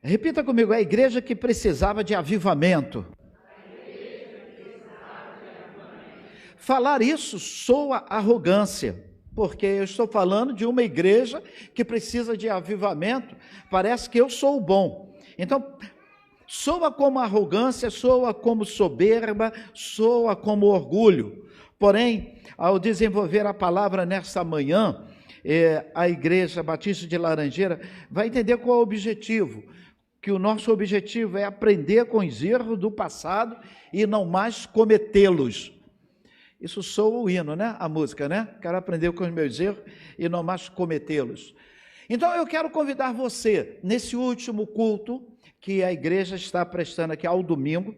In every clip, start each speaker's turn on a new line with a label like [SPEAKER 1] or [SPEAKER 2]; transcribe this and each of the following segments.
[SPEAKER 1] Repita comigo, a igreja que precisava de avivamento. Falar isso soa arrogância, porque eu estou falando de uma igreja que precisa de avivamento, parece que eu sou o bom. Então, soa como arrogância, soa como soberba, soa como orgulho. Porém, ao desenvolver a palavra nesta manhã, a Igreja Batista de Laranjeira vai entender qual é o objetivo, que o nosso objetivo é aprender com os erros do passado e não mais cometê-los. Isso soa o hino, né? A música, né? Quero aprender com os meus erros e não mais cometê-los. Então, eu quero convidar você, nesse último culto que a igreja está prestando aqui ao domingo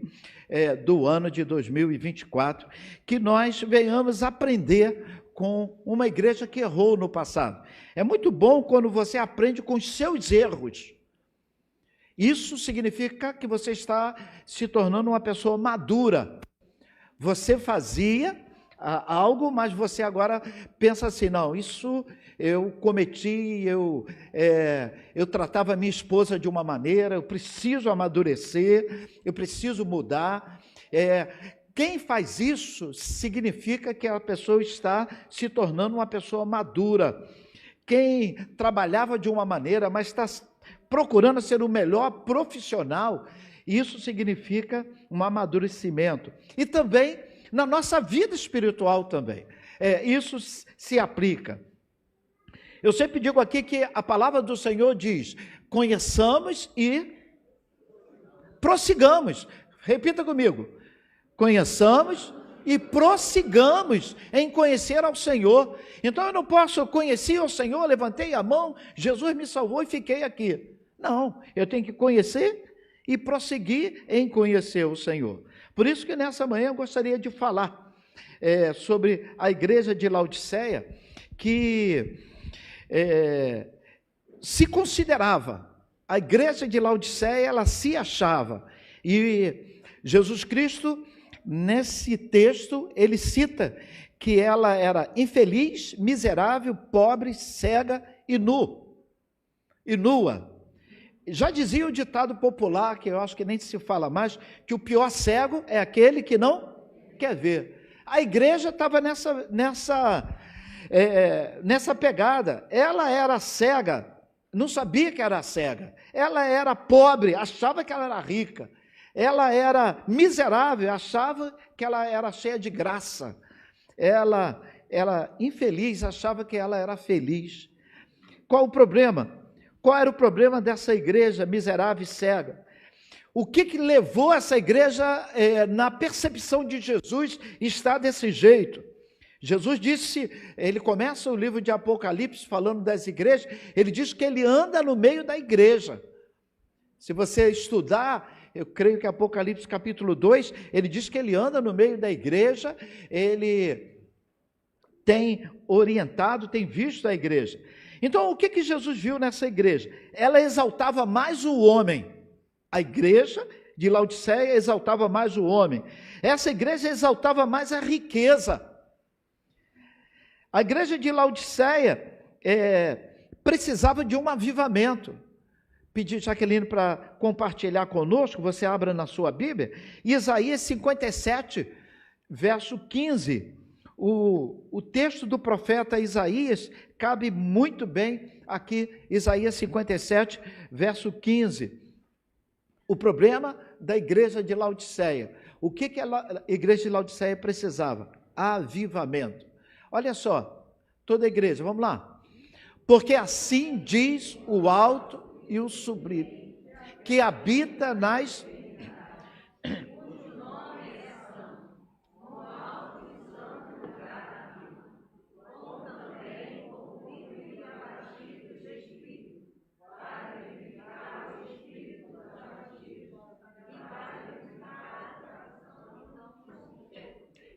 [SPEAKER 1] do ano de 2024, que nós venhamos aprender com uma igreja que errou no passado. É muito bom quando você aprende com os seus erros. Isso significa que você está se tornando uma pessoa madura. Você fazia algo, mas você agora pensa assim, não, isso eu cometi, eu tratava a minha esposa de uma maneira, eu preciso amadurecer, eu preciso mudar. Quem faz isso significa que a pessoa está se tornando uma pessoa madura. Quem trabalhava de uma maneira, mas está procurando ser o melhor profissional, isso significa um amadurecimento. E também na nossa vida espiritual também. Isso se aplica. Eu sempre digo aqui que a palavra do Senhor diz, conheçamos e prossigamos. Repita comigo. Conheçamos e prossigamos em conhecer ao Senhor. Então eu não posso conhecer o Senhor, levantei a mão, Jesus me salvou e fiquei aqui. Não, eu tenho que conhecer e prosseguir em conhecer o Senhor. Por isso que nessa manhã eu gostaria de falar sobre a igreja de Laodiceia, que se considerava, a igreja de Laodiceia, ela se achava, e Jesus Cristo, nesse texto, ele cita que ela era infeliz, miserável, pobre, cega e nua. Já dizia o ditado popular, que eu acho que nem se fala mais, que o pior cego é aquele que não quer ver. A igreja estava nessa pegada. Ela era cega, não sabia que era cega. Ela era pobre, achava que ela era rica. Ela era miserável, achava que ela era cheia de graça. Ela era infeliz, achava que ela era feliz. Qual o problema? Qual era o problema dessa igreja miserável e cega? O que levou essa igreja, na percepção de Jesus, estar desse jeito? Jesus disse, ele começa o livro de Apocalipse falando das igrejas, ele diz que ele anda no meio da igreja. Se você estudar, eu creio que Apocalipse capítulo 2, ele diz que ele anda no meio da igreja, ele tem orientado, tem visto a igreja. Então, o que Jesus viu nessa igreja? Ela exaltava mais o homem. A igreja de Laodiceia exaltava mais o homem. Essa igreja exaltava mais a riqueza. A igreja de Laodiceia precisava de um avivamento. Pedi Jaqueline para compartilhar conosco, você abra na sua Bíblia, Isaías 57, verso 15. O texto do profeta Isaías cabe muito bem aqui, Isaías 57, verso 15. O problema da igreja de Laodiceia. O que a igreja de Laodiceia precisava? Avivamento. Olha só, toda a igreja, vamos lá. Porque assim diz o alto e o sublime, que habita nas...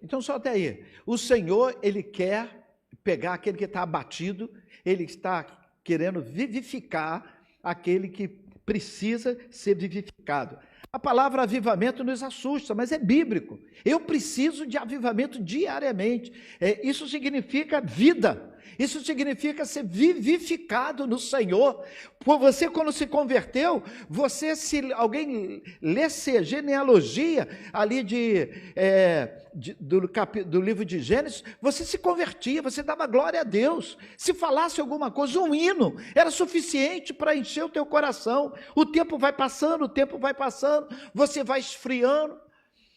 [SPEAKER 1] Então, só até aí. O Senhor, ele quer pegar aquele que está abatido, ele está querendo vivificar aquele que precisa ser vivificado. A palavra avivamento nos assusta, mas é bíblico. Eu preciso de avivamento diariamente. Isso significa vida. Isso significa ser vivificado no Senhor. Por você, quando se converteu, você, se alguém lesse a genealogia ali do livro de Gênesis, você se convertia, você dava glória a Deus. Se falasse alguma coisa, um hino, era suficiente para encher o teu coração. O tempo vai passando, você vai esfriando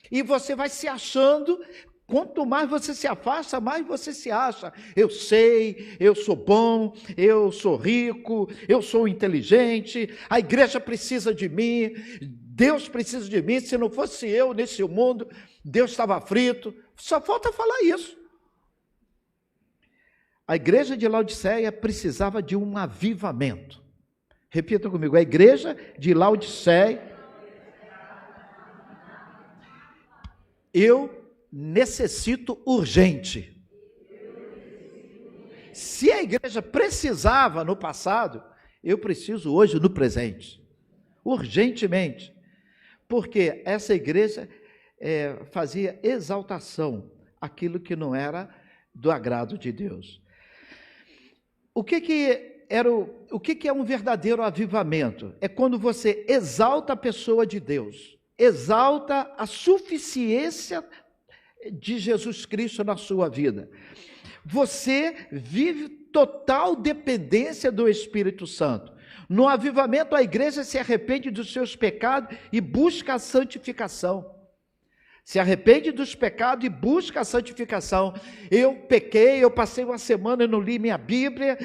[SPEAKER 1] e você vai se achando. Quanto mais você se afasta, mais você se acha. Eu sei, eu sou bom, eu sou rico, eu sou inteligente, a igreja precisa de mim, Deus precisa de mim. Se não fosse eu nesse mundo, Deus estava frito. Só falta falar isso. A igreja de Laodiceia precisava de um avivamento. Repita comigo, a igreja de Laodiceia. Eu necessito urgente. Se a igreja precisava no passado, eu preciso hoje no presente, urgentemente, porque essa igreja fazia exaltação aquilo que não era do agrado de Deus. O que é um verdadeiro avivamento? É quando você exalta a pessoa de Deus, exalta a suficiência de Jesus Cristo na sua vida. Você vive total dependência do Espírito Santo. No avivamento, a igreja se arrepende dos seus pecados e busca a santificação. Se arrepende dos pecados e busca a santificação. Eu pequei, eu passei uma semana e não li minha Bíblia,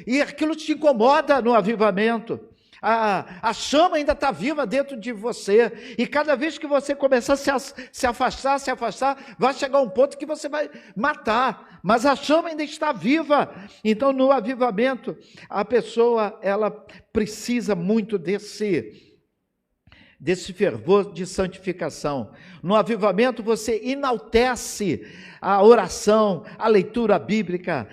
[SPEAKER 1] e aquilo te incomoda no avivamento. A chama ainda está viva dentro de você, e cada vez que você começar a se afastar, vai chegar um ponto que você vai matar, mas a chama ainda está viva. Então, no avivamento, a pessoa, ela precisa muito desse fervor de santificação. No avivamento, você enaltece a oração, a leitura bíblica.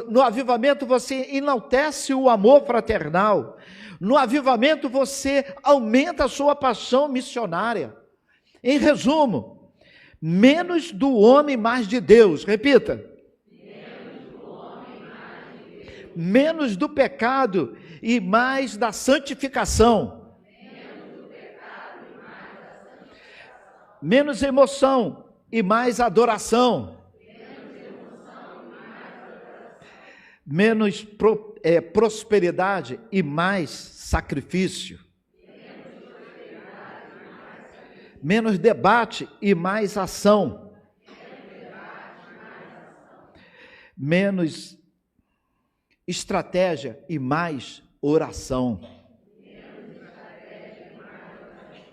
[SPEAKER 1] No avivamento, você enaltece o amor fraternal. No avivamento, você aumenta a sua paixão missionária. Em resumo, menos do homem, mais de Deus. Repita. Menos do homem, mais de Deus. Menos do pecado e mais da santificação. Menos do pecado e mais da santificação. Menos emoção e mais adoração. Menos prosperidade e mais sacrifício. Menos debate e mais ação. Menos estratégia e mais oração.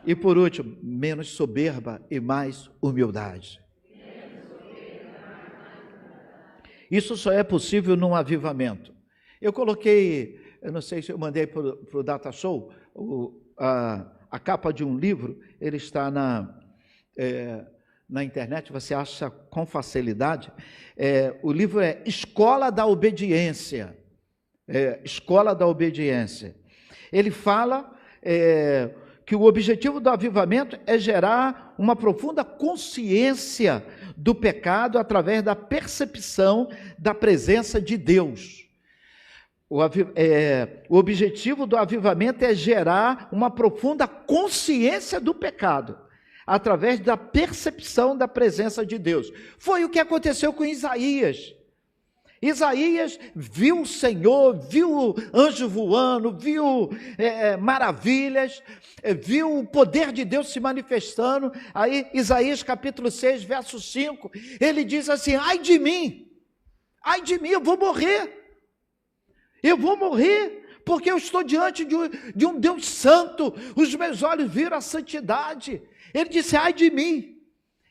[SPEAKER 1] E por último, menos soberba e mais humildade. Isso só é possível num avivamento. Eu coloquei, eu não sei se eu mandei para o Data Show, a capa de um livro, ele está na internet, você acha com facilidade. O livro é Escola da Obediência. Escola da Obediência. Ele fala que o objetivo do avivamento é gerar uma profunda consciência do pecado através da percepção da presença de Deus. O objetivo do avivamento é gerar uma profunda consciência do pecado através da percepção da presença de Deus. Foi o que aconteceu com Isaías. Isaías viu o Senhor, viu o anjo voando, viu maravilhas, viu o poder de Deus se manifestando. Aí Isaías capítulo 6, verso 5, ele diz assim: ai de mim, eu vou morrer, porque eu estou diante de um Deus santo, os meus olhos viram a santidade. Ele disse: ai de mim.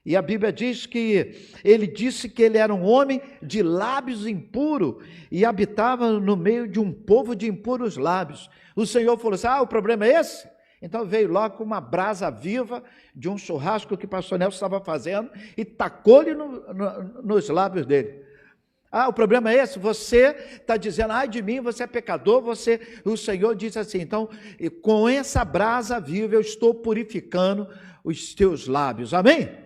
[SPEAKER 1] E a Bíblia diz que ele disse que ele era um homem de lábios impuros e habitava no meio de um povo de impuros lábios. O Senhor falou assim: o problema é esse? Então veio logo com uma brasa viva de um churrasco que o pastor Nelson estava fazendo e tacou-lhe nos lábios dele. O problema é esse? Você está dizendo: ai de mim, você é pecador, o Senhor diz assim: então, com essa brasa viva eu estou purificando os teus lábios. Amém?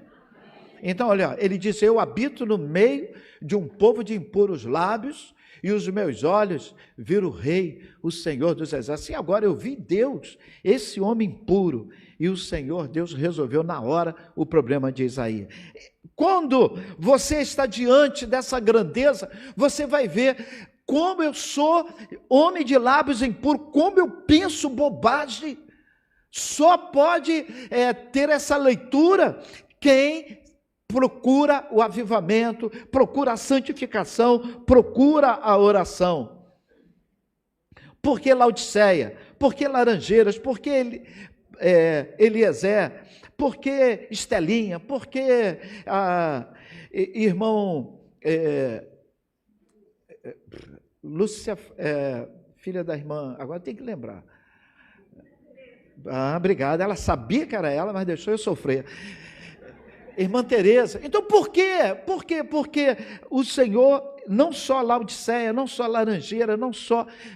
[SPEAKER 1] Então, olha, ele disse: eu habito no meio de um povo de impuros lábios, e os meus olhos viram o Rei, o Senhor dos Exércitos. E agora eu vi Deus, esse homem puro, e o Senhor, Deus, resolveu na hora o problema de Isaías. Quando você está diante dessa grandeza, você vai ver como eu sou homem de lábios impuros, como eu penso bobagem. Só pode ter essa leitura quem procura o avivamento, procura a santificação, procura a oração. Por que Laodiceia? Por que Laranjeiras? Por que Eliezer? Por que Estelinha? Por que irmão Lúcia, filha da irmã, agora tem que lembrar. Obrigado, ela sabia que era ela, mas deixou eu sofrer. Irmã Teresa. Então por quê? Porque o Senhor, não só Laodiceia, não só Laranjeira,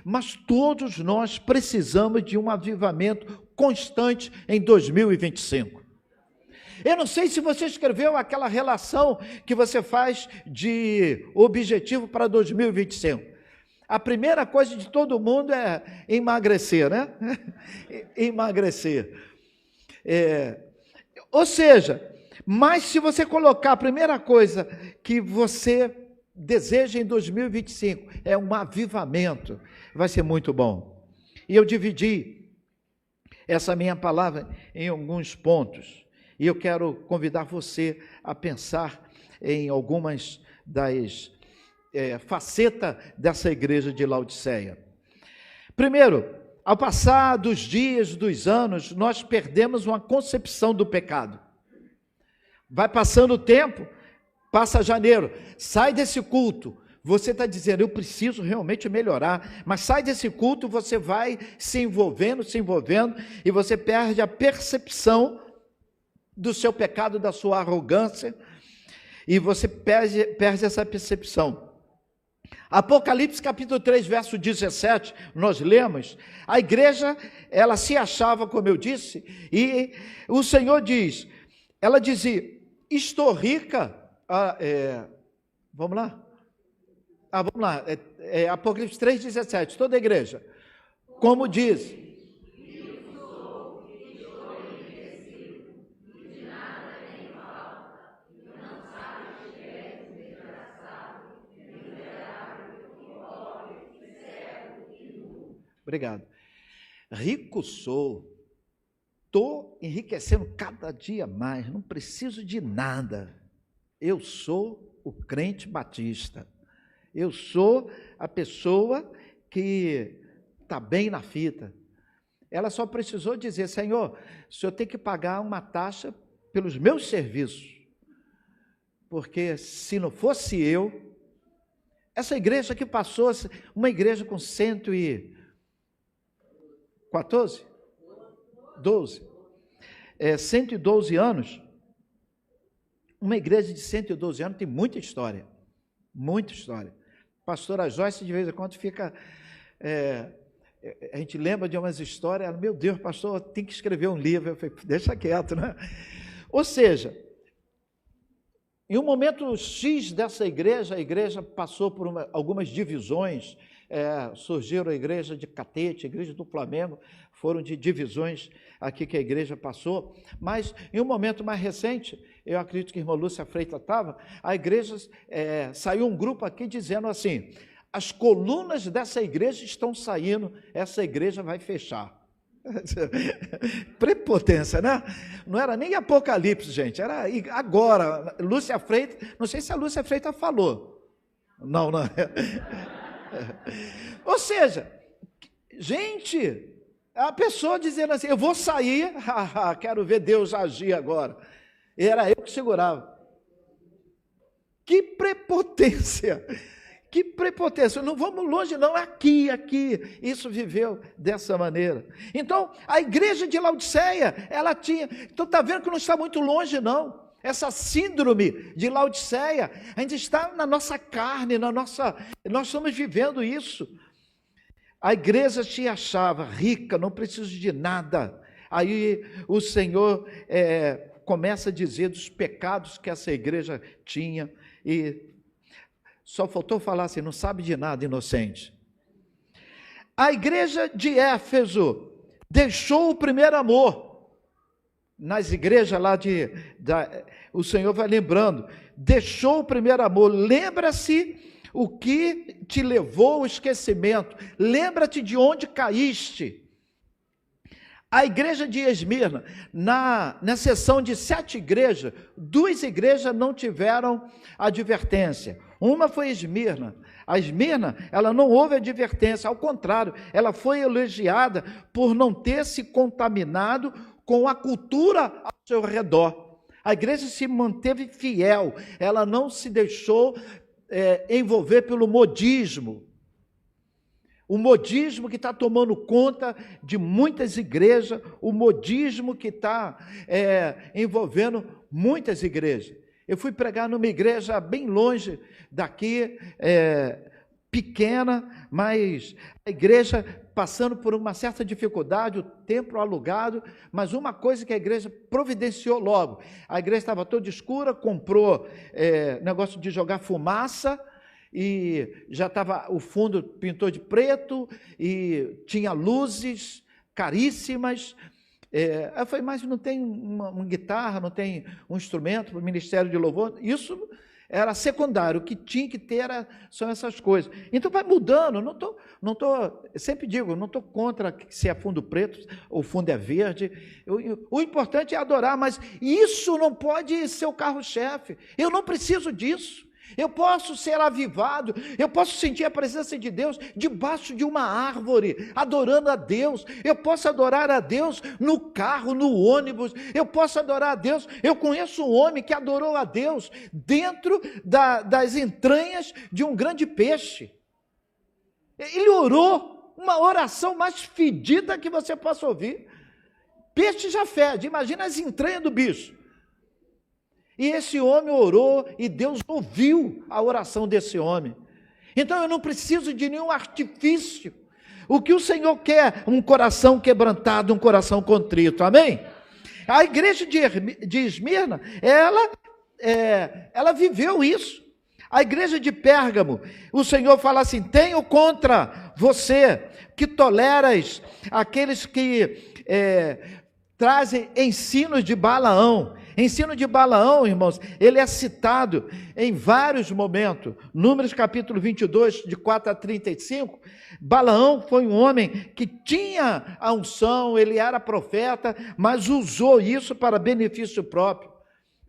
[SPEAKER 1] mas todos nós precisamos de um avivamento constante em 2025. Eu não sei se você escreveu aquela relação que você faz de objetivo para 2025. A primeira coisa de todo mundo é emagrecer, né? Emagrecer. Ou seja, mas se você colocar a primeira coisa que você deseja em 2025 é um avivamento, vai ser muito bom. E eu dividi essa minha palavra em alguns pontos. E eu quero convidar você a pensar em algumas das facetas dessa igreja de Laodiceia. Primeiro, ao passar dos dias, dos anos, nós perdemos uma concepção do pecado. Vai passando o tempo, passa janeiro, sai desse culto, você está dizendo, eu preciso realmente melhorar, mas sai desse culto, você vai se envolvendo, e você perde a percepção do seu pecado, da sua arrogância, e você perde essa percepção. Apocalipse capítulo 3, verso 17, nós lemos, a igreja, ela se achava, como eu disse, e o Senhor diz, ela dizia, estou rica, vamos lá? Vamos lá, Apocalipse 3, 17, toda a igreja, como diz, obrigado. Rico sou, estou enriquecendo cada dia mais, não preciso de nada. Eu sou o crente batista. Eu sou a pessoa que está bem na fita. Ela só precisou dizer, Senhor, o Senhor tem que pagar uma taxa pelos meus serviços. Porque se não fosse eu, essa igreja que passou, uma igreja com 112 anos, uma igreja de 112 anos tem muita história, pastora Joyce de vez em quando fica, a gente lembra de umas histórias, ela, meu Deus, pastor, tem que escrever um livro, eu falei, deixa quieto, né? Ou seja, em um momento X dessa igreja, a igreja passou por algumas divisões, surgiram a igreja de Catete, a igreja do Flamengo, foram de divisões aqui que a igreja passou, mas em um momento mais recente, eu acredito que a irmã Lúcia Freitas estava, a igreja, saiu um grupo aqui dizendo assim, as colunas dessa igreja estão saindo, essa igreja vai fechar. Prepotência, né? Não era nem Apocalipse, gente, era agora, Lúcia Freitas, não sei se a Lúcia Freitas falou, não. Ou seja, gente, a pessoa dizendo assim, eu vou sair, quero ver Deus agir agora, era eu que segurava. Que prepotência, não vamos longe não, aqui, isso viveu dessa maneira. Então, a igreja de Laodiceia, ela tinha, então está vendo que não está muito longe não, essa síndrome de Laodiceia, ainda está na nossa carne, nós estamos vivendo isso. A igreja se achava rica, não precisa de nada. Aí o Senhor começa a dizer dos pecados que essa igreja tinha, e só faltou falar assim, não sabe de nada, inocente. A igreja de Éfeso deixou o primeiro amor. Nas igrejas lá o Senhor vai lembrando, deixou o primeiro amor. Lembra-se o que te levou ao esquecimento, lembra-te de onde caíste. A igreja de Esmirna, na seção de 7 igrejas, 2 igrejas não tiveram advertência. Uma foi Esmirna. A Esmirna, ela não houve advertência, ao contrário, ela foi elogiada por não ter se contaminado com a cultura ao seu redor. A igreja se manteve fiel, ela não se deixou envolver pelo modismo. O modismo que está tomando conta de muitas igrejas, o modismo que está envolvendo muitas igrejas. Eu fui pregar numa igreja bem longe daqui, pequena, mas a igreja passando por uma certa dificuldade, o templo alugado, mas uma coisa que a igreja providenciou logo. A igreja estava toda escura, comprou negócio de jogar fumaça, e já estava, o fundo pintou de preto, e tinha luzes caríssimas. Eu falei, mas não tem uma guitarra, não tem um instrumento para o ministério de louvor? Isso era secundário, o que tinha que ter são essas coisas. Então vai mudando, sempre digo, não estou contra se é fundo preto ou fundo é verde, o importante é adorar, mas isso não pode ser o carro-chefe, eu não preciso disso. Eu posso ser avivado, eu posso sentir a presença de Deus debaixo de uma árvore, adorando a Deus. Eu posso adorar a Deus no carro, no ônibus. Eu posso adorar a Deus. Eu conheço um homem que adorou a Deus dentro das entranhas de um grande peixe. Ele orou uma oração mais fedida que você possa ouvir. Peixe já fede, imagina as entranhas do bicho. E esse homem orou e Deus ouviu a oração desse homem. Então eu não preciso de nenhum artifício. O que o Senhor quer? Um coração quebrantado, um coração contrito. Amém? A igreja de Esmirna, ela viveu isso. A igreja de Pérgamo, o Senhor fala assim, tenho contra você que toleras aqueles que trazem ensinos de Balaão. Ensino de Balaão, irmãos, ele é citado em vários momentos. Números capítulo 22, de 4 a 35, Balaão foi um homem que tinha a unção, ele era profeta, mas usou isso para benefício próprio.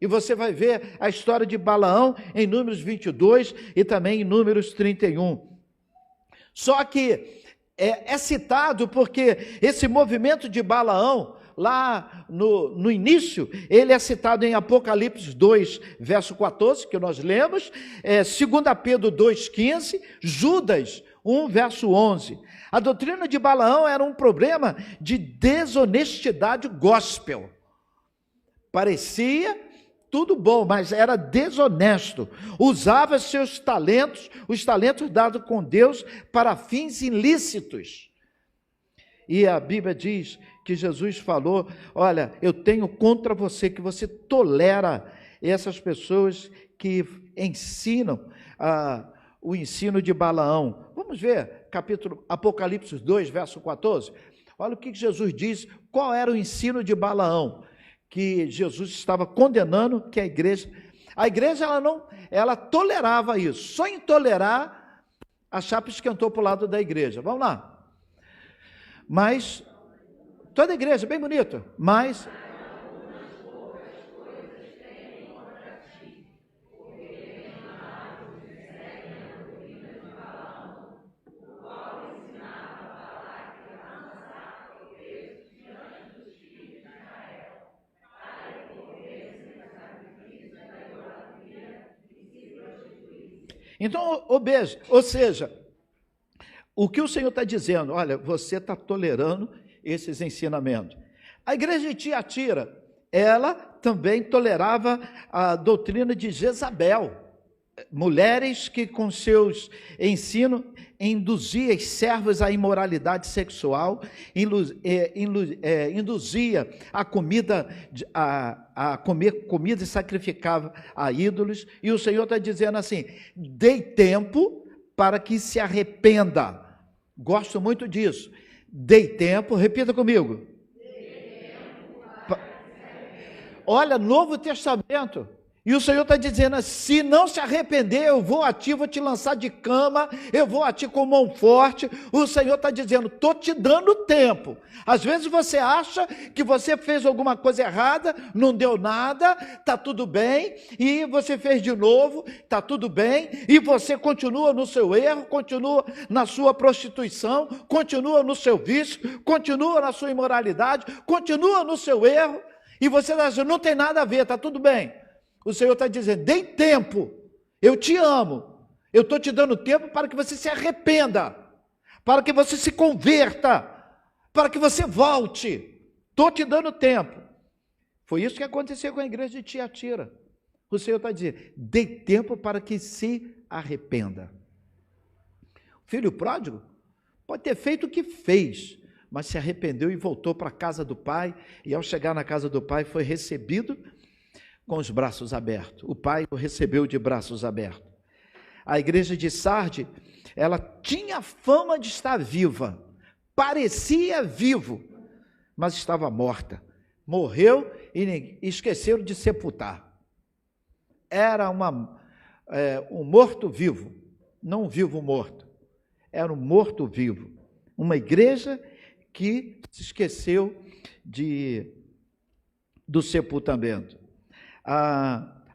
[SPEAKER 1] E você vai ver a história de Balaão em Números 22 e também em Números 31. Só que é citado porque esse movimento de Balaão, lá no início, ele é citado em Apocalipse 2, verso 14, que nós lemos, 2 Pedro 2,15, Judas 1, verso 11. A doutrina de Balaão era um problema de desonestidade gospel. Parecia tudo bom, mas era desonesto. Usava seus talentos, os talentos dados com Deus, para fins ilícitos. E a Bíblia diz que Jesus falou, olha, eu tenho contra você, que você tolera essas pessoas que ensinam o ensino de Balaão. Vamos ver, Apocalipse 2, verso 14. Olha o que Jesus diz, qual era o ensino de Balaão, que Jesus estava condenando que a igreja ela tolerava isso. Só em tolerar, a chapa esquentou para o lado da igreja. Vamos lá. Mas, toda a igreja, bem bonito, mas... Então, ou seja, o que o Senhor está dizendo? Olha, você está tolerando esses ensinamentos. A igreja de Tiatira, ela também tolerava a doutrina de Jezabel. mulheres que com seus ensinos induzia as servas à imoralidade sexual, induzia a comer comida e sacrificava a ídolos, e o Senhor está dizendo assim: dei tempo para que se arrependa. Gosto muito disso. Dei tempo, repita comigo. Olha, Novo Testamento. E o Senhor está dizendo, se não se arrepender, eu vou a ti, vou te lançar de cama, eu vou a ti com mão forte. O Senhor está dizendo, estou te dando tempo. Às vezes você acha que você fez alguma coisa errada, não deu nada, está tudo bem, e você fez de novo, está tudo bem, e você continua no seu erro, continua na sua prostituição, continua no seu vício, continua na sua imoralidade, continua no seu erro, e você está dizendo, não tem nada a ver, está tudo bem. O Senhor está dizendo, dei tempo, eu te amo, eu estou te dando tempo para que você se arrependa, para que você se converta, para que você volte, estou te dando tempo. Foi isso que aconteceu com a igreja de Tiatira. O Senhor está dizendo, dei tempo para que se arrependa. O filho pródigo pode ter feito o que fez, mas se arrependeu e voltou para a casa do pai, e ao chegar na casa do pai foi recebido com os braços abertos. O pai o recebeu de braços abertos. A igreja de Sardes, ela tinha fama de estar viva, parecia vivo, mas estava morta. Morreu e esqueceram de sepultar. Era um morto-vivo, não um vivo-morto. Era um morto-vivo. Uma igreja que se esqueceu do sepultamento.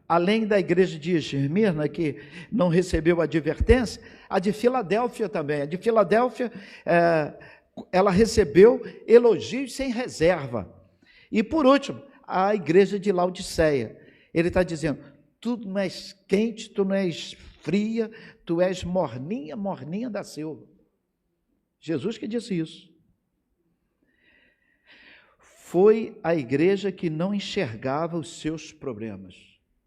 [SPEAKER 1] Além da igreja de Esmirna, que não recebeu advertência, a de Filadélfia também. A de Filadélfia, ela recebeu elogios sem reserva. E por último, a igreja de Laodiceia. Ele está dizendo, tu não és quente, tu não és fria, tu és morninha, morninha da selva. Jesus que disse isso. Foi a igreja que não enxergava os seus problemas.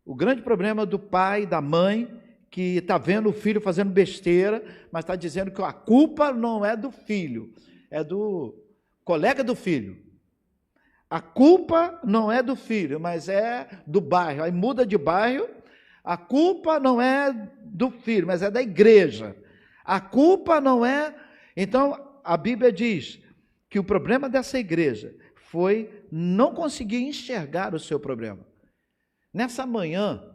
[SPEAKER 1] O grande problema do pai, da mãe, que está vendo o filho fazendo besteira, mas está dizendo que a culpa não é do filho, é do colega do filho. A culpa não é do filho, mas é do bairro. Aí muda de bairro, a culpa não é do filho, mas é da igreja. A culpa não é... Então, a Bíblia diz que o problema dessa igreja foi não conseguir enxergar o seu problema. Nessa manhã,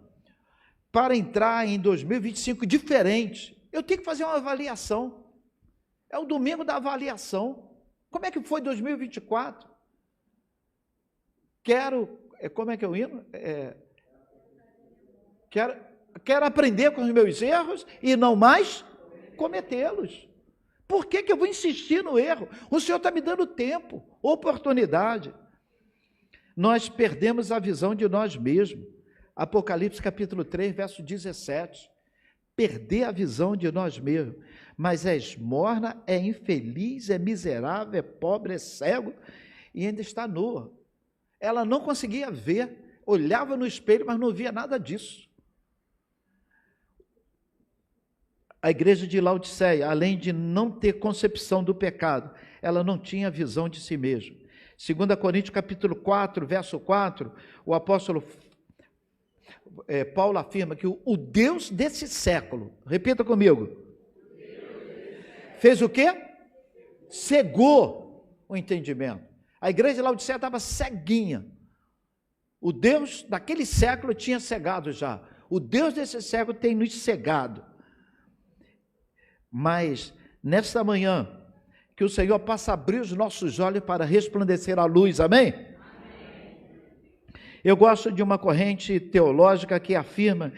[SPEAKER 1] para entrar em 2025 diferente, eu tenho que fazer uma avaliação. É o domingo da avaliação. Como é que foi 2024? Como é que é o hino? Quero aprender com os meus erros e não mais cometê-los. Por que eu vou insistir no erro? O Senhor está me dando tempo, oportunidade. Nós perdemos a visão de nós mesmos. Apocalipse capítulo 3, verso 17. Perder a visão de nós mesmos. Mas é esmorna, é infeliz, é miserável, é pobre, é cego e ainda está nua. Ela não conseguia ver, olhava no espelho, mas não via nada disso. A igreja de Laodiceia, além de não ter concepção do pecado, ela não tinha visão de si mesma. 2 Coríntios capítulo 4, verso 4, o apóstolo Paulo afirma que o Deus desse século, repita comigo, fez o quê? Cegou o entendimento. A igreja de Laodiceia estava ceguinha. O Deus daquele século tinha cegado já. O Deus desse século tem nos cegado. Mas, nesta manhã, que o Senhor possa abrir os nossos olhos para resplandecer a luz, amém? Amém. Eu gosto de uma corrente teológica que afirma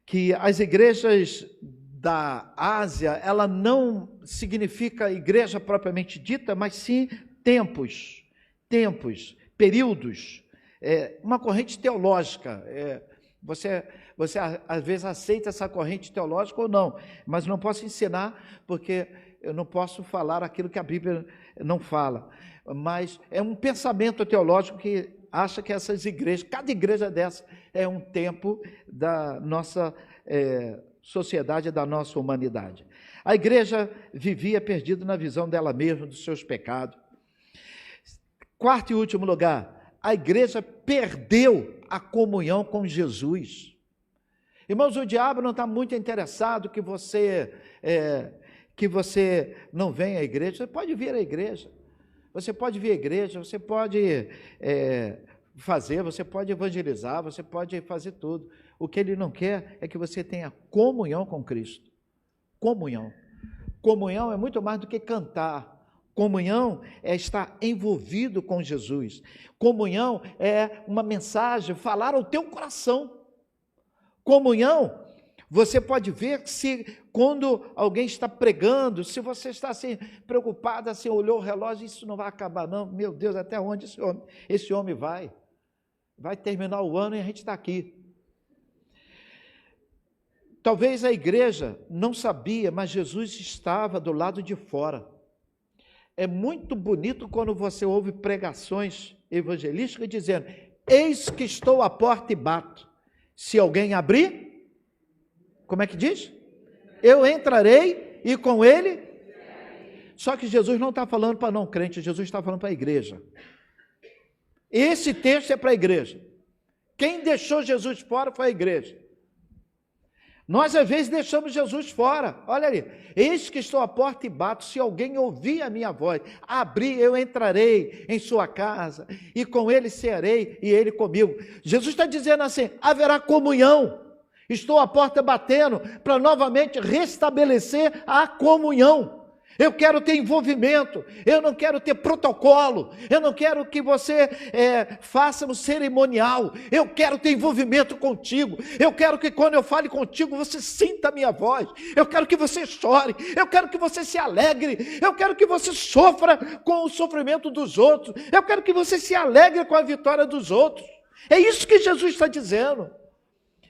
[SPEAKER 1] que as igrejas da Ásia, ela não significa igreja propriamente dita, mas sim tempos, períodos, uma corrente teológica. Você às vezes aceita essa corrente teológica ou não, mas não posso ensinar porque eu não posso falar aquilo que a Bíblia não fala, mas é um pensamento teológico que acha que essas igrejas, cada igreja dessa é um tempo da nossa sociedade, da nossa humanidade. A igreja vivia perdida na visão dela mesma, dos seus pecados. Quarto e último lugar, a igreja perdeu a comunhão com Jesus. Irmãos, o diabo não está muito interessado que você não venha à igreja. Você pode vir à igreja, você pode vir à igreja, você pode você pode evangelizar, você pode fazer tudo. O que ele não quer é que você tenha comunhão com Cristo. Comunhão. Comunhão é muito mais do que cantar. Comunhão é estar envolvido com Jesus. Comunhão é uma mensagem, falar ao teu coração. Comunhão, você pode ver se quando alguém está pregando, se você está assim, preocupado, assim, olhou o relógio, isso não vai acabar não, meu Deus, até onde esse homem vai? Vai terminar o ano e a gente está aqui. Talvez a igreja não sabia, mas Jesus estava do lado de fora. É muito bonito quando você ouve pregações evangelísticas dizendo: eis que estou à porta e bato. Se alguém abrir, como é que diz? Eu entrarei e com ele. Só que Jesus não está falando para não crente, Jesus está falando para a igreja. Esse texto é para a igreja. Quem deixou Jesus fora foi a igreja. Nós, às vezes, deixamos Jesus fora. Olha ali. Eis que estou à porta e bato. Se alguém ouvir a minha voz, abrir, eu entrarei em sua casa, e com ele cearei, e ele comigo. Jesus está dizendo assim: haverá comunhão. Estou à porta batendo para novamente restabelecer a comunhão. Eu quero ter envolvimento, eu não quero ter protocolo, eu não quero que você faça um cerimonial, eu quero ter envolvimento contigo, eu quero que quando eu fale contigo você sinta a minha voz, eu quero que você chore, eu quero que você se alegre, eu quero que você sofra com o sofrimento dos outros, eu quero que você se alegre com a vitória dos outros. É isso que Jesus está dizendo.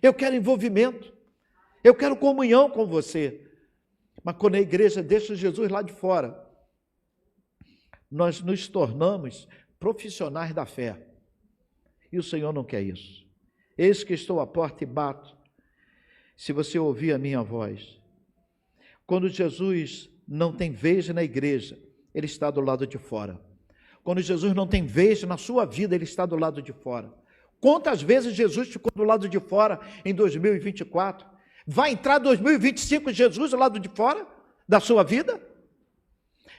[SPEAKER 1] Eu quero envolvimento, eu quero comunhão com você. Mas quando a igreja deixa Jesus lá de fora, nós nos tornamos profissionais da fé. E o Senhor não quer isso. Eis que estou à porta e bato. Se você ouvir a minha voz. Quando Jesus não tem vez na igreja, ele está do lado de fora. Quando Jesus não tem vez na sua vida, ele está do lado de fora. Quantas vezes Jesus ficou do lado de fora em 2024? Vai entrar 2025 Jesus do lado de fora da sua vida?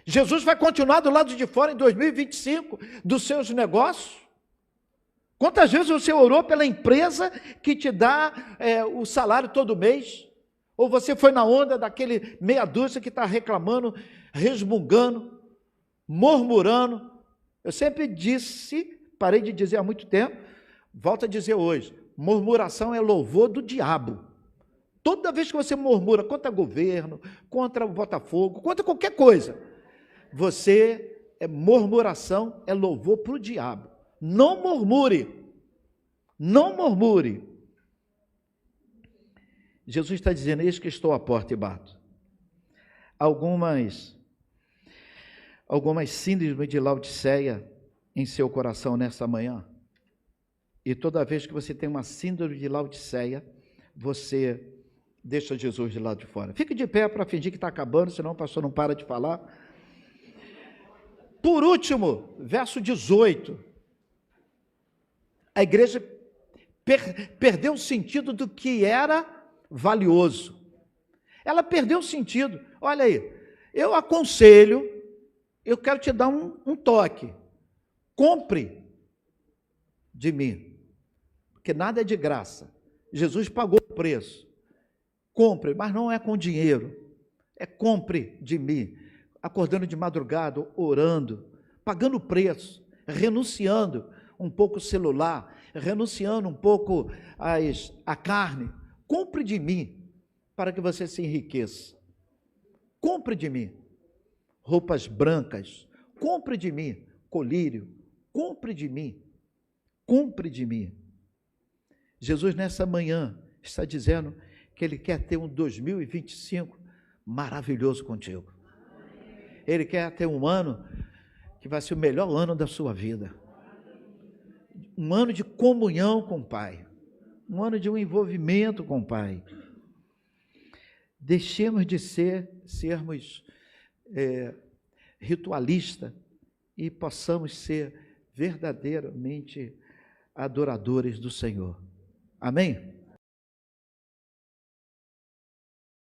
[SPEAKER 1] Jesus vai continuar do lado de fora em 2025 dos seus negócios? Quantas vezes você orou pela empresa que te dá o salário todo mês? Ou você foi na onda daquele meia dúzia que está reclamando, resmungando, murmurando? Eu sempre disse, parei de dizer há muito tempo, volto a dizer hoje, murmuração é louvor do diabo. Toda vez que você murmura contra o governo, contra o Botafogo, contra qualquer coisa, murmuração é louvor para o diabo. Não murmure, não murmure. Jesus está dizendo: eis que estou à porta e bato. Algumas síndromes de Laodiceia em seu coração nessa manhã. E toda vez que você tem uma síndrome de Laodiceia, você deixa Jesus de lado de fora. Fique de pé para fingir que está acabando, senão o pastor não para de falar. Por último, verso 18. A igreja perdeu o sentido do que era valioso. Ela perdeu o sentido. Olha aí, eu aconselho, eu quero te dar um toque. Compre de mim, porque nada é de graça. Jesus pagou o preço. Compre, mas não é com dinheiro, é compre de mim, acordando de madrugada, orando, pagando o preço, renunciando um pouco o celular, renunciando um pouco a carne. Compre de mim, para que você se enriqueça. Compre de mim roupas brancas, compre de mim colírio, compre de mim, compre de mim. Jesus nessa manhã está dizendo que Ele quer ter um 2025 maravilhoso contigo. Ele quer ter um ano que vai ser o melhor ano da sua vida. um ano de comunhão com o Pai, um ano de um envolvimento com o Pai. Deixemos de sermos ritualistas e possamos ser verdadeiramente adoradores do Senhor. Amém?